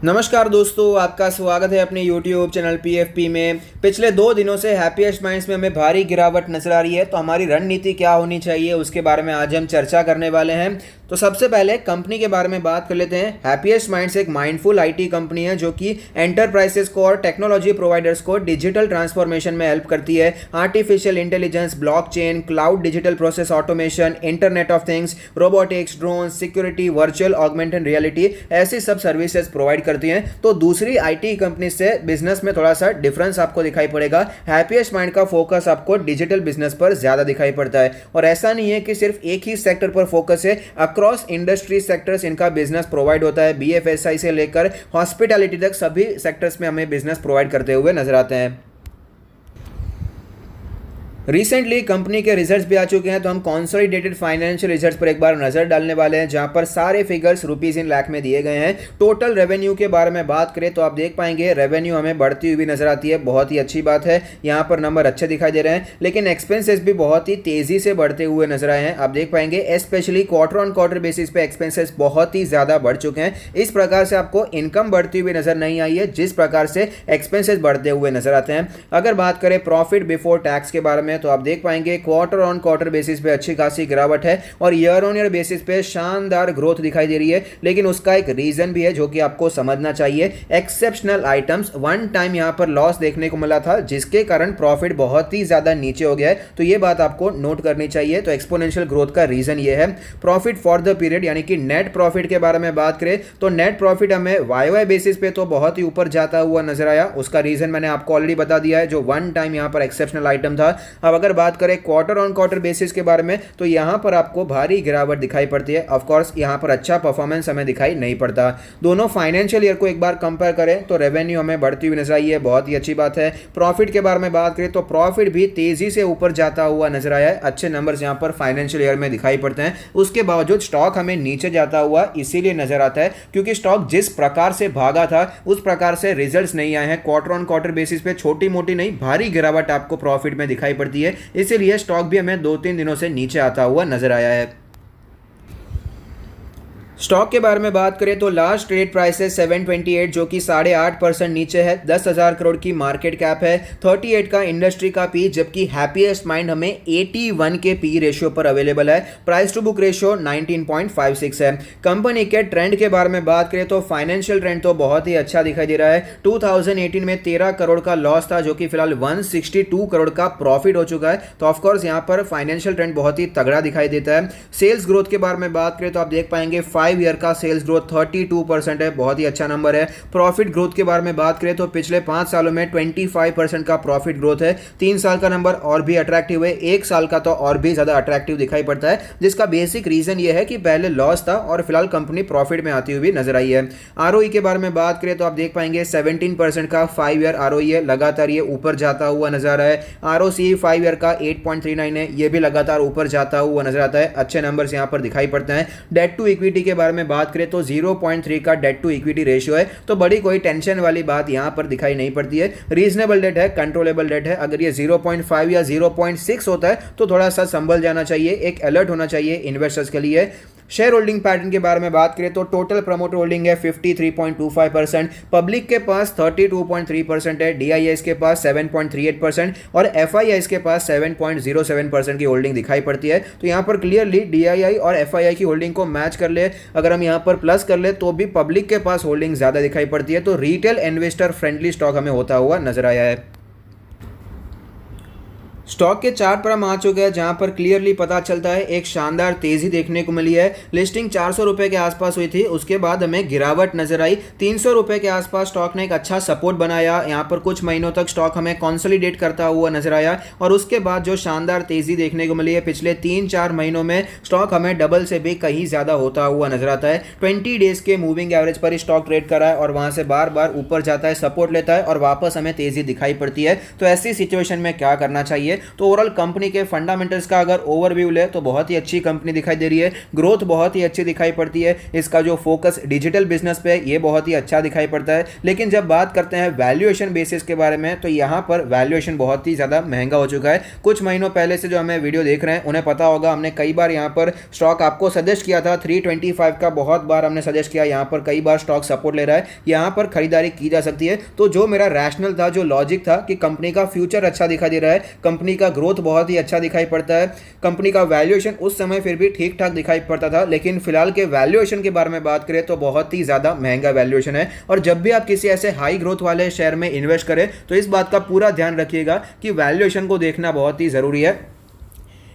नमस्कार दोस्तों, आपका स्वागत है अपने YouTube चैनल PFP में। पिछले 2 दिनों से हैप्पीएस्ट माइंड्स में हमें भारी गिरावट नजर आ रही है, तो हमारी रणनीति क्या होनी चाहिए उसके बारे में आज हम चर्चा करने वाले हैं। तो सबसे पहले कंपनी के बारे में बात कर लेते हैं। हैप्पीएस्ट माइंड्स एक माइंडफुल आईटी कंपनी है जो कि एंटरप्राइजेस को और टेक्नोलॉजी प्रोवाइडर्स को डिजिटल ट्रांसफॉर्मेशन में हेल्प करती है। Artificial intelligence, blockchain, cloud, digital process automation, internet of things, robotics, drone, security, virtual augmented reality, ऐसी सब सर्विसेज प्रोवाइड करती हैं। तो दूसरी आईटी कंपनी से बिजनेस में थोड़ा सा डिफरेंस आपको दिखाई पड़ेगा। हैप्पीएस्ट माइंड का फोकस आपको डिजिटल बिजनेस पर ज्यादा दिखाई पड़ता है, और ऐसा नहीं है कि सिर्फ एक ही सेक्टर पर फोकस है। अक्रॉस इंडस्ट्री सेक्टर्स इनका बिजनेस प्रोवाइड होता है। बीएफएसआई से लेकर हॉस्पिटैलिटी तक सभी सेक्टर्स में हमें बिजनेस प्रोवाइड करते हुए नजर आते हैं। रिसेंटली कंपनी के रिजल्ट्स भी आ चुके हैं, तो हम कंसोलिडेटेड फाइनेंशियल रिजल्ट्स पर एक बार नजर डालने वाले हैं, जहां पर सारे फिगर्स रुपीज इन लाख में दिए गए हैं। टोटल रेवेन्यू के बारे में बात करें तो आप देख पाएंगे रेवेन्यू हमें बढ़ती हुई नजर आती है। बहुत ही अच्छी बात है, यहां पर नंबर अच्छे दिखाई दे रहे हैं, लेकिन एक्सपेंसेस भी बहुत ही तेजी से बढ़ते हुए नजर आए हैं। आप देख पाएंगे specially quarter on quarter basis पे एक्सपेंसेस बहुत ही ज्यादा बढ़ चुके हैं। इस प्रकार से आपको इनकम बढ़ती हुई नजर नहीं आई है जिस प्रकार से एक्सपेंसेस बढ़ते हुए नजर आते हैं। अगर बात करें प्रॉफिट बिफोर टैक्स के बारे में, तो आप देख पाएंगे क्वार्टर ऑन क्वार्टर बेसिस पे अच्छी खासी गिरावट है, और ईयर ऑन ईयर बेसिस पे शानदार ग्रोथ दिखाई दे रही है। लेकिन उसका एक रीजन भी है जो कि आपको समझना चाहिए। एक्सेप्शनल आइटम्स, वन टाइम यहां पर लॉस देखने को मिला था, जिसके कारण प्रॉफिट बहुत ही ज्यादा नीचे हो गया है। तो ये बात आपको नोट करनी चाहिए। तो एक्सपोनेंशियल ग्रोथ का रीजन ये है। प्रॉफिट फॉर द पीरियड यानी कि नेट प्रॉफिट के बारे में बात करें तो नेट प्रॉफिट हमें वाई बेसिस पे तो बहुत ही ऊपर जाता हुआ नजर आया। उसका रीजन मैंने आपको ऑलरेडी बता दिया है, जो वन टाइम यहां पर एक्सेप्शनल आइटम था। अब अगर बात करें क्वार्टर ऑन क्वार्टर बेसिस के बारे में, तो यहां पर आपको भारी गिरावट दिखाई पड़ती है। ऑफ कोर्स यहां पर अच्छा परफॉर्मेंस हमें दिखाई नहीं पड़ता। दोनों फाइनेंशियल ईयर को एक बार कंपेयर करें तो रेवेन्यू हमें बढ़ती हुई नजर आई है, बहुत ही अच्छी बात है। प्रॉफिट के बारे में बात करें तो प्रॉफिट भी तेजी से ऊपर जाता हुआ नजर आया है। अच्छे नंबर्स यहां पर फाइनेंशियल ईयर में दिखाई पड़ते हैं। उसके बावजूद स्टॉक हमें नीचे जाता हुआ इसीलिए नजर आता है क्योंकि स्टॉक जिस प्रकार से भागा था उस प्रकार से रिजल्ट्स नहीं आए हैं। क्वार्टर ऑन क्वार्टर बेसिस पे छोटी मोटी नहीं, भारी गिरावट आपको प्रॉफिट में दिखाई पड़ती है। इसीलिए स्टॉक भी हमें 2-3 दिनों से नीचे आता हुआ नजर आया है। स्टॉक के बारे में बात करें तो लास्ट ट्रेड प्राइस है 728, जो कि 8.5% नीचे है। 10,000 करोड़ की मार्केट कैप है। 38 का इंडस्ट्री का पी, जबकि हैप्पीएस्ट माइंड हमें 81 के पी रेशियो पर अवेलेबल है। प्राइस टू बुक रेशियो 19.56 है। कंपनी के ट्रेंड के बारे में बात करें तो फाइनेंशियल ट्रेंड तो बहुत ही अच्छा दिखाई दे रहा है। 2018 में 13 करोड़ का लॉस था, जो कि फिलहाल 162 करोड़ का प्रॉफिट हो चुका है। तो ऑफकोर्स यहां पर फाइनेंशियल ट्रेंड बहुत ही तगड़ा दिखाई देता है। सेल्स ग्रोथ के बारे में बात करें तो आप देख पाएंगे 5 ईयर का सेल्स ग्रोथ 32% है, बहुत ही अच्छा नंबर है। प्रॉफिट ग्रोथ के बारे में बात करें तो पिछले 5 सालों में 25% का प्रॉफिट ग्रोथ है। 3 साल का नंबर और भी अट्रैक्टिव है, 1 साल का तो और भी ज्यादा अट्रैक्टिव दिखाई पड़ता है, जिसका बेसिक रीजन यह है कि पहले लॉस था और फिलहाल कंपनी प्रॉफिट में आती हुई नजर आई है। आरओई के बारे में बात करें तो आप देख पाएंगे 17% का 5 ईयर आरओई है, लगातार ये ऊपर जाता हुआ नजर आ रहा है। आरओसी 5 ईयर का 8.39 है, ये भी लगातार ऊपर जाता हुआ नजर आता है। अच्छे नंबर्स यहां पर दिखाई पड़ते हैं। डेट टू इक्विटी के बारे में बात करें तो 0.3 का डेट टू इक्विटी रेशियो है, तो बड़ी कोई टेंशन वाली बात यहां पर दिखाई नहीं पड़ती है। रीजनेबल डेट है, कंट्रोलेबल डेट है। अगर ये 0.5 या 0.6 होता है तो थोड़ा सा संभल जाना चाहिए, एक अलर्ट होना चाहिए इन्वेस्टर्स के लिए। शेयर होल्डिंग पैटर्न के बारे में बात करें तो टोटल प्रमोटर होल्डिंग है 53.25%, पब्लिक के पास 32.3% है, डीआईआईस के पास 7.38% और एफआईआईस के पास 7.07% की होल्डिंग दिखाई पड़ती है। तो यहां पर क्लियरली डीआईआई और एफआईआई की होल्डिंग को मैच कर ले, अगर हम यहां पर प्लस कर ले तो भी पब्लिक के पास होल्डिंग ज्यादा दिखाई पड़ती है। तो रिटेल इन्वेस्टर फ्रेंडली स्टॉक हमें होता हुआ नजर आया है। स्टॉक के चार्ट पर हम आ चुके हैं, जहां पर क्लियरली पता चलता है एक शानदार तेजी देखने को मिली है। लिस्टिंग 400 रुपए के आसपास हुई थी, उसके बाद हमें गिरावट नजर आई। 300 रुपए के आसपास स्टॉक ने एक अच्छा सपोर्ट बनाया। यहां पर कुछ महीनों तक स्टॉक हमें कंसोलिडेट करता हुआ नजर आया, और उसके बाद जो शानदार तेजी देखने को मिली है पिछले 3-4 महीनों में स्टॉक हमें डबल से भी कहीं ज्यादा होता हुआ नजर आता है। 20 डेज के मूविंग एवरेज पर स्टॉक ट्रेड कर रहा है और वहां से बार बार ऊपर जाता है, सपोर्ट लेता है और वापस हमें तेजी दिखाई पड़ती है। तो ऐसी सिचुएशन में क्या करना चाहिए? चाहिए। तो ओवरऑल कंपनी के फंडामेंटल्स का अगर ओवरव्यू ले तो बहुत ही अच्छी कंपनी दिखाई दे रही है, ग्रोथ बहुत ही अच्छी दिखाई पड़ती है, इसका जो फोकस डिजिटल बिजनेस पे ये बहुत ही अच्छा दिखाई पड़ता है। लेकिन जब बात करते हैं वैल्यूएशन बेसिस के बारे में तो यहाँ पर वैल्यूएशन बहुत ही ज़्यादा महंगा हो चुका है। कुछ महीनों पहले से जो हमें वीडियो देख रहे हैं उन्हें पता होगा, हमने कई बार यहाँ पर स्टॉक आपको सजेस्ट किया था 325 का, बहुत बार हमने सजेस्ट किया, यहाँ पर कई बार स्टॉक सपोर्ट ले रहा है, यहाँ पर खरीदारी की जा सकती है। तो जो मेरा रैशनल था, जो लॉजिक था कि कंपनी का फ्यूचर अच्छा दिखाई दे रहा है, कंपनी का ग्रोथ बहुत ही अच्छा दिखाई पड़ता है, कंपनी का वैल्यूएशन उस समय फिर भी ठीक ठाक दिखाई पड़ता था, लेकिन फिलहाल के वैल्यूएशन के बारे में बात करें तो बहुत ही ज़्यादा महंगा वैल्यूएशन है। और जब भी आप किसी ऐसे हाई ग्रोथ वाले शेयर में इन्वेस्ट करें तो इस बात का पूरा ध्यान रखिएगा कि वैल्यूएशन को देखना बहुत ही ज़रूरी है।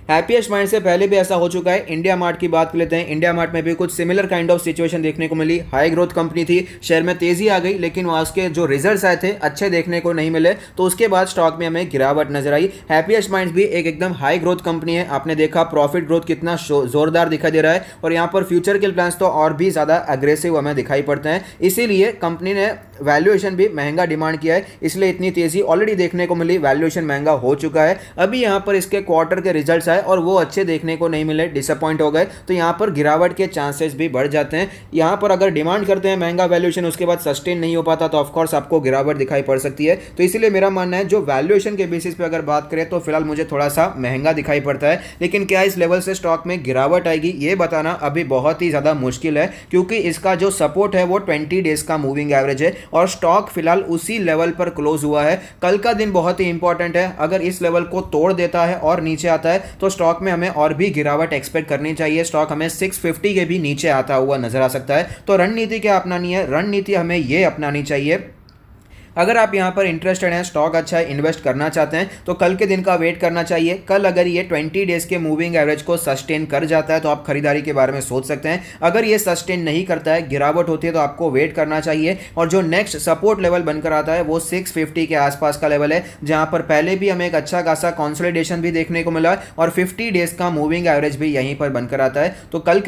हैप्पीएस्ट माइंड से पहले भी ऐसा हो चुका है। इंडिया मार्ट की बात कर लेते हैं, इंडिया मार्ट में भी कुछ सिमिलर काइंड ऑफ सिचुएशन देखने को मिली। हाई ग्रोथ कंपनी थी, शेयर में तेजी आ गई, लेकिन वहाँ उसके जो रिजल्ट्स आए थे अच्छे देखने को नहीं मिले, तो उसके बाद स्टॉक में हमें गिरावट नजर आई। हैप्पीएस्ट माइंड्स भी एक एकदम हाई ग्रोथ कंपनी है, आपने देखा प्रॉफिट ग्रोथ कितना जोरदार दिखाई दे रहा है, और यहाँ पर फ्यूचर के प्लान्स तो और भी ज़्यादा अग्रेसिव हमें दिखाई पड़ते हैं। इसीलिए कंपनी ने वैल्यूएशन भी महंगा डिमांड किया है, इसलिए इतनी तेजी ऑलरेडी देखने को मिली, वैल्यूएशन महंगा हो चुका है। अभी यहाँ पर इसके क्वार्टर के रिजल्ट्स आए और वो अच्छे देखने को नहीं मिले, डिसअपॉइंट हो गए, तो यहाँ पर गिरावट के चांसेस भी बढ़ जाते हैं। यहाँ पर अगर डिमांड करते हैं महंगा वैल्यूएशन, उसके बाद सस्टेन नहीं हो पाता तो ऑफकोर्स आपको गिरावट दिखाई पड़ सकती है। तो इसीलिए मेरा मानना है जो वैल्यूएशन के बेसिस पे अगर बात करें तो फिलहाल मुझे थोड़ा सा महंगा दिखाई पड़ता है, लेकिन क्या इस लेवल से स्टॉक में गिरावट आएगी ये बताना अभी बहुत ही ज़्यादा मुश्किल है, क्योंकि इसका जो सपोर्ट है वो 20 डेज का मूविंग एवरेज है और स्टॉक फिलहाल उसी लेवल पर क्लोज हुआ है। कल का दिन बहुत ही इंपॉर्टेंट है, अगर इस लेवल को तोड़ देता है और नीचे आता है तो स्टॉक में हमें और भी गिरावट एक्सपेक्ट करनी चाहिए। स्टॉक हमें 650 के भी नीचे आता हुआ नजर आ सकता है। तो रणनीति क्या अपनानी है? रणनीति हमें यह अपनानी चाहिए, अगर आप यहाँ पर इंटरेस्टेड हैं, स्टॉक अच्छा है, इन्वेस्ट करना चाहते हैं, तो कल के दिन का वेट करना चाहिए। कल अगर ये 20 डेज के मूविंग एवरेज को सस्टेन कर जाता है तो आप खरीदारी के बारे में सोच सकते हैं। अगर ये सस्टेन नहीं करता है, गिरावट होती है, तो आपको वेट करना चाहिए। और जो नेक्स्ट सपोर्ट लेवल बनकर आता है वो 650 के आसपास का लेवल है, जहाँ पर पहले भी हमें एक अच्छा खासा कंसोलिडेशन भी देखने को मिला और 50 डेज का मूविंग एवरेज भी यहीं पर बनकर आता है। तो कल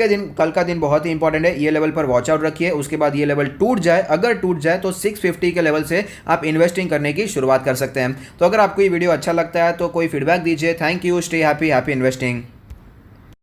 का दिन बहुत ही इंपॉर्टेंट है, ये लेवल पर वॉच आउट रखिए। उसके बाद ये लेवल टूट जाए, अगर टूट जाए तो 650 के लेवल से आप इन्वेस्टिंग करने की शुरुआत कर सकते हैं। तो अगर आपको ये वीडियो अच्छा लगता है तो कोई फीडबैक दीजिए। Thank you, stay happy, happy investing.